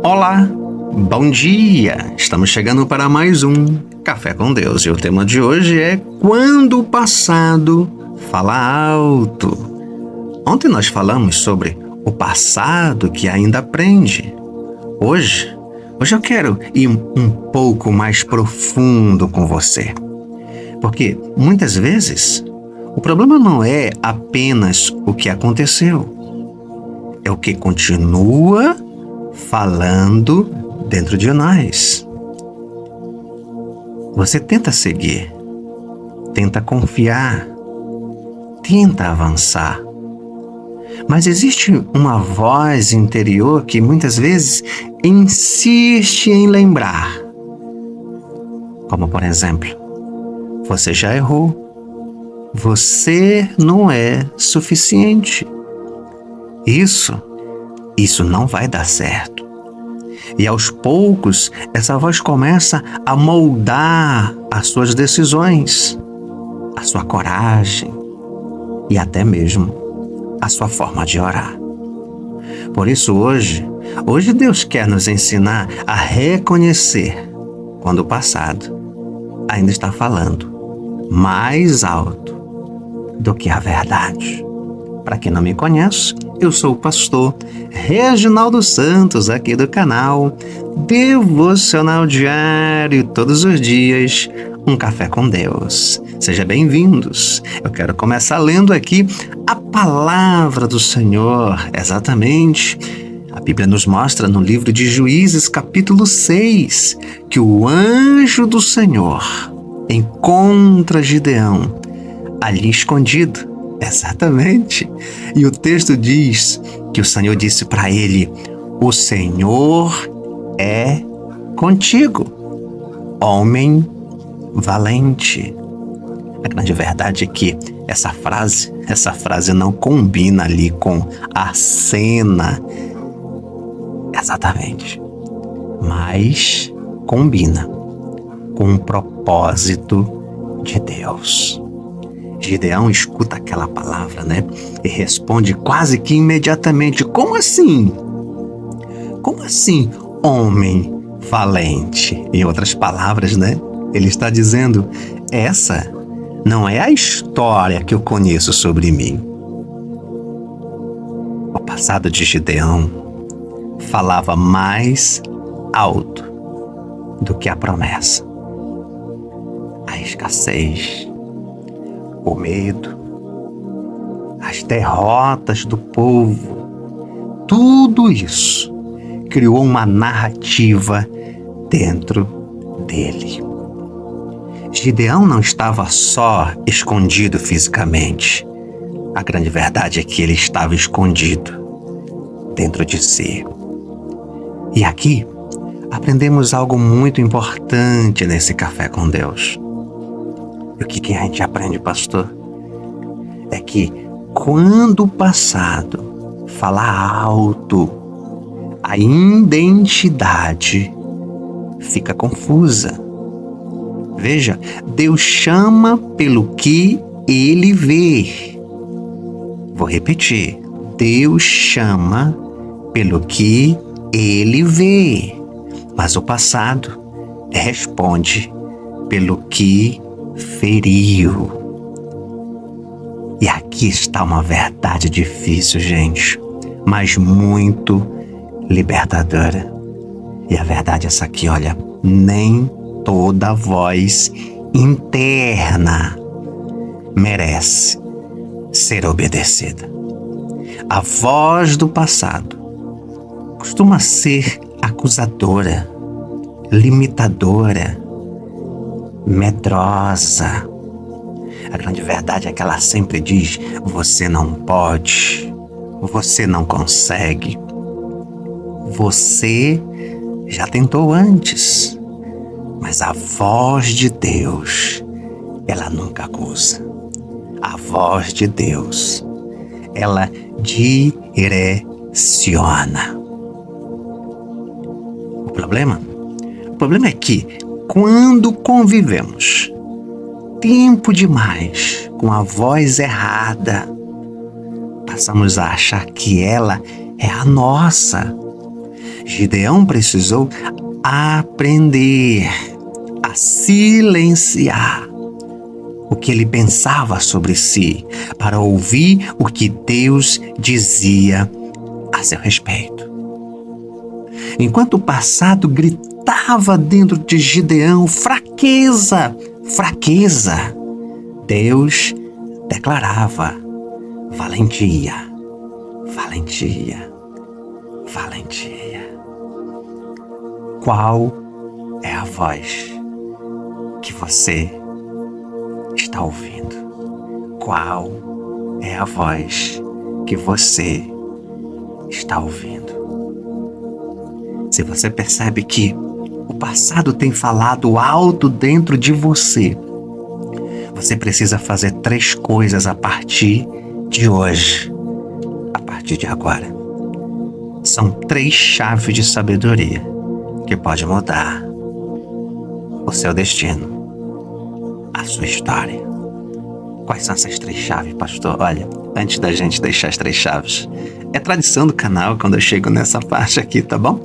Olá, bom dia! Estamos chegando para mais um Café com Deus e o tema de hoje é Quando o passado fala alto. Ontem nós falamos sobre o passado que ainda aprende. Hoje eu quero ir um pouco mais profundo com você. Porque muitas vezes o problema não é apenas o que aconteceu, é o que continua falando dentro de nós. Você tenta seguir, tenta confiar, tenta avançar. Mas existe uma voz interior que muitas vezes insiste em lembrar. Como por exemplo, você já errou. Você não é suficiente. Isso não vai dar certo. E aos poucos, essa voz começa a moldar as suas decisões, a sua coragem e até mesmo a sua forma de orar. Por isso hoje Deus quer nos ensinar a reconhecer quando o passado ainda está falando mais alto do que a verdade. Para quem não me conhece, eu sou o pastor Reginaldo Santos, aqui do canal Devocional Diário, todos os dias, um café com Deus. Sejam bem-vindos. Eu quero começar lendo aqui a palavra do Senhor, exatamente. A Bíblia nos mostra no livro de Juízes, capítulo 6, que o anjo do Senhor encontra Gideão ali escondido. Exatamente. E o texto diz que o Senhor disse para ele: o Senhor é contigo, homem valente. A grande verdade é que essa frase não combina ali com a cena. Exatamente. Mas combina com o propósito de Deus. Gideão escuta aquela palavra, e responde quase que imediatamente: como assim? Como assim, homem valente? Em outras palavras, ele está dizendo: essa não é a história que eu conheço sobre mim. O passado de Gideão falava mais alto do que a promessa. A escassez, o medo, as derrotas do povo, tudo isso criou uma narrativa dentro dele. Gideão não estava só escondido fisicamente. A grande verdade é que ele estava escondido dentro de si. E aqui aprendemos algo muito importante nesse Café com Deus. E o que a gente aprende, pastor? É que quando o passado fala alto, a identidade fica confusa. Veja, Deus chama pelo que ele vê. Vou repetir. Deus chama pelo que ele vê. Mas o passado responde pelo que feriu. E aqui está uma verdade difícil, gente, mas muito libertadora. E a verdade é essa aqui, olha: nem toda voz interna merece ser obedecida. A voz do passado costuma ser acusadora, limitadora, medrosa. A grande verdade é que ela sempre diz: você não pode, você não consegue, você já tentou antes. Mas a voz de Deus, ela nunca acusa. A voz de Deus, ela direciona. O problema é que quando convivemos tempo demais com a voz errada, passamos a achar que ela é a nossa. Gideão precisou aprender a silenciar o que ele pensava sobre si, para ouvir o que Deus dizia a seu respeito. Enquanto o passado gritava dentro de Gideão, fraqueza, fraqueza, Deus declarava valentia, valentia, valentia. Qual é a voz que você está ouvindo? Qual é a voz que você está ouvindo? Se você percebe que o passado tem falado alto dentro de você, você precisa fazer 3 coisas a partir de hoje, a partir de agora. São 3 chaves de sabedoria que pode mudar o seu destino, a sua história. Quais são essas 3 chaves, pastor? Olha, antes da gente deixar as 3 chaves, é tradição do canal quando eu chego nessa parte aqui, tá bom?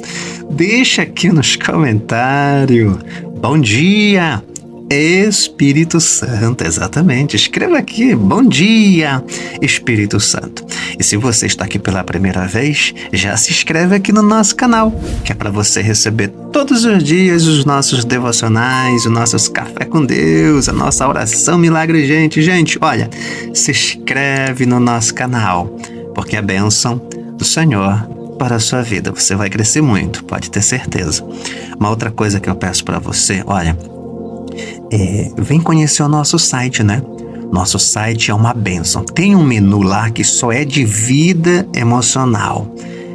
Deixa aqui nos comentários. Bom dia, Espírito Santo, exatamente. Escreva aqui, bom dia, Espírito Santo. E se você está aqui pela primeira vez, já se inscreve aqui no nosso canal, que é para você receber todos os dias os nossos devocionais, os nossos café com Deus, a nossa oração milagre. Gente, olha, se inscreve no nosso canal, porque a bênção do Senhor para a sua vida, você vai crescer muito, pode ter certeza. Uma outra coisa que eu peço para você, olha, vem conhecer o nosso site, né? Nosso site é uma bênção. Tem um menu lá que só é de vida emocional.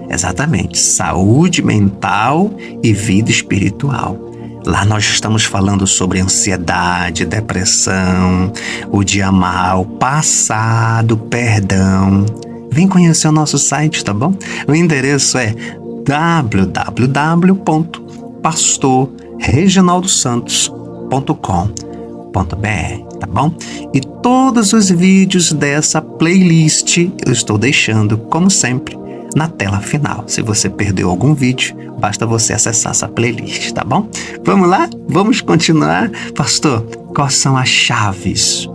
Exatamente, saúde mental e vida espiritual. Lá nós estamos falando sobre ansiedade, depressão, o dia mal, passado, perdão. Vem conhecer o nosso site, tá bom? O endereço é www.pastorreginaldosantos.com.br, tá bom? E todos os vídeos dessa playlist eu estou deixando, como sempre, na tela final. Se você perdeu algum vídeo, basta você acessar essa playlist, tá bom? Vamos lá? Vamos continuar? Pastor, quais são as chaves?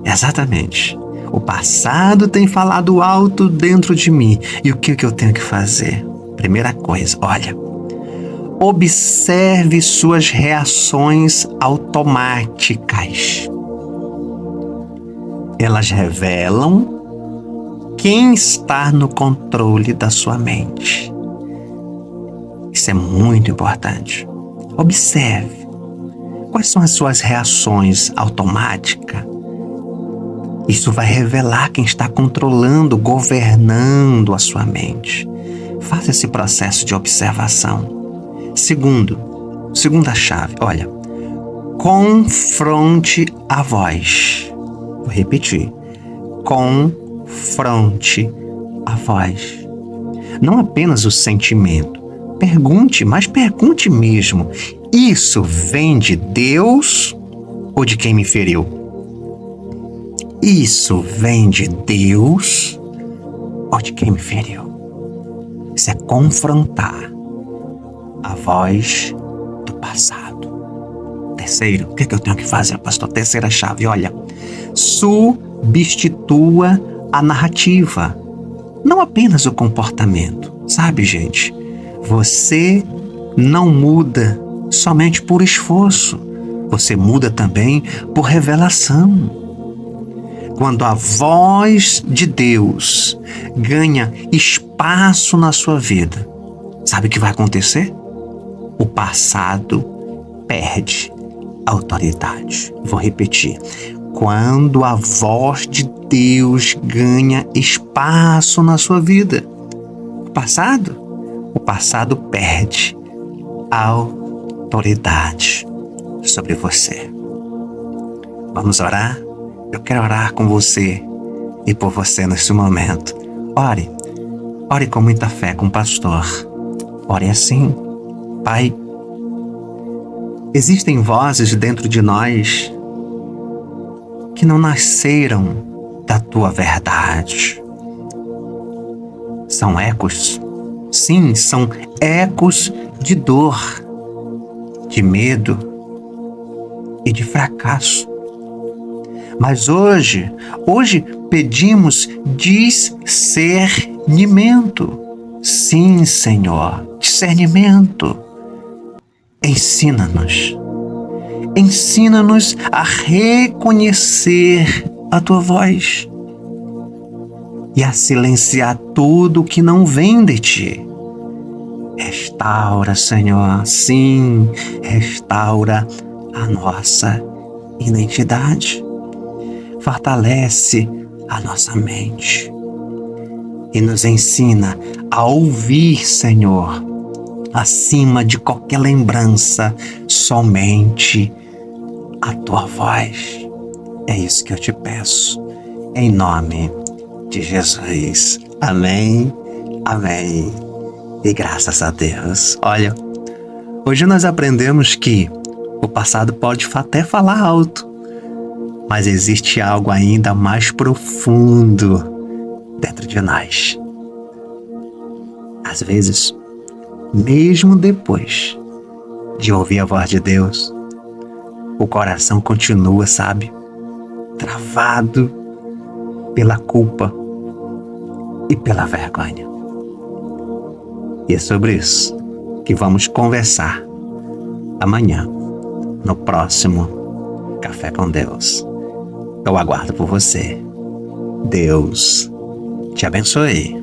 Exatamente. O passado tem falado alto dentro de mim. E o que eu tenho que fazer? Primeira coisa, olha, observe suas reações automáticas. Elas revelam quem está no controle da sua mente. Isso é muito importante. Observe. Quais são as suas reações automáticas? Isso vai revelar quem está controlando, governando a sua mente. Faça esse processo de observação. Segunda chave, olha, confronte a voz. Vou repetir. Confronte a voz. Não apenas o sentimento. Pergunte, mas pergunte mesmo. Isso vem de Deus ou de quem me feriu? Isso vem de Deus ou de quem me feriu? Isso é confrontar a voz do passado. Terceiro, o que eu tenho que fazer, pastor? Terceira chave, olha. Substitua a narrativa, não apenas o comportamento. Sabe, gente, você não muda somente por esforço. Você muda também por revelação. Quando a voz de Deus ganha espaço na sua vida, sabe o que vai acontecer? O passado perde autoridade. Vou repetir. Quando a voz de Deus ganha espaço na sua vida, o passado perde autoridade sobre você. Vamos orar? Eu quero orar com você e por você nesse momento. Ore com muita fé, com o pastor. Ore assim: Pai, existem vozes dentro de nós que não nasceram da tua verdade. São ecos Sim, são ecos de dor, de medo e de fracasso. Mas hoje pedimos discernimento. Sim, Senhor, discernimento. Ensina-nos a reconhecer a Tua voz e a silenciar tudo que não vem de Ti. Restaura, Senhor, sim, restaura a nossa identidade. Fortalece a nossa mente e nos ensina a ouvir, Senhor, acima de qualquer lembrança, somente a Tua voz. É isso que eu te peço, em nome de Jesus. Amém, amém. E graças a Deus. Olha, hoje nós aprendemos que o passado pode até falar alto, mas existe algo ainda mais profundo dentro de nós. Às vezes, mesmo depois de ouvir a voz de Deus, o coração continua, sabe, travado pela culpa e pela vergonha. E é sobre isso que vamos conversar amanhã, no próximo Café com Deus. Eu aguardo por você. Deus te abençoe.